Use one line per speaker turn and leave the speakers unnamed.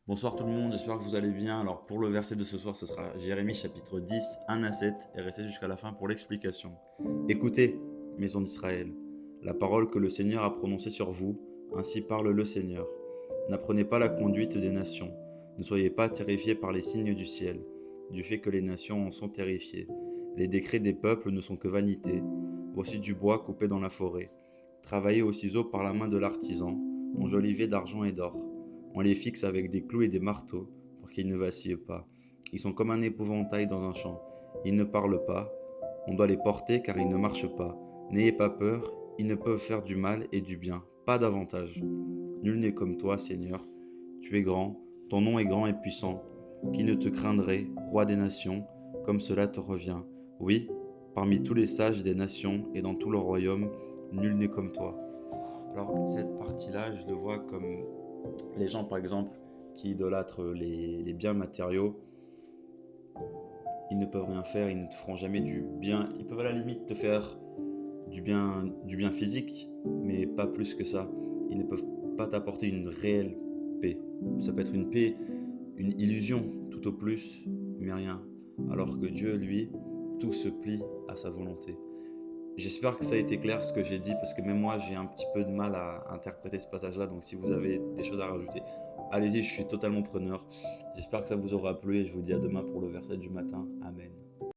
Bonsoir tout le monde, j'espère que vous allez bien. Alors pour le verset de ce soir, ce sera Jérémie chapitre 10, 1 à 7 et restez jusqu'à la fin pour l'explication. Écoutez, maison d'Israël, la parole que le Seigneur a prononcée sur vous, ainsi parle le Seigneur. N'apprenez pas la conduite des nations, ne soyez pas terrifiés par les signes du ciel, du fait que les nations en sont terrifiées. Les décrets des peuples ne sont que vanité. Voici du bois coupé dans la forêt, travaillé au ciseau par la main de l'artisan, enjolivé d'argent et d'or. On les fixe avec des clous et des marteaux pour qu'ils ne vacillent pas. Ils sont comme un épouvantail dans un champ. Ils ne parlent pas. On doit les porter car ils ne marchent pas. N'ayez pas peur, ils ne peuvent faire du mal et du bien, pas davantage. Nul n'est comme toi, Seigneur. Tu es grand, ton nom est grand et puissant. Qui ne te craindrait, roi des nations, comme cela te revient? Oui, parmi tous les sages des nations et dans tout leur royaume, nul n'est comme toi. Alors cette partie-là, je le vois comme les gens, par exemple, qui idolâtrent les biens matériaux. Ils ne peuvent rien faire, ils ne te feront jamais du bien. Ils peuvent à la limite te faire du bien physique, mais pas plus que ça. Ils ne peuvent pas t'apporter une réelle paix. Ça peut être une paix, une illusion, tout au plus, mais rien. Alors que Dieu, lui, tout se plie à sa volonté. J'espère que ça a été clair ce que j'ai dit, parce que même moi j'ai un petit peu de mal à interpréter ce passage-là, donc si vous avez des choses à rajouter, allez-y, je suis totalement preneur. J'espère que ça vous aura plu et je vous dis à demain pour le verset du matin. Amen.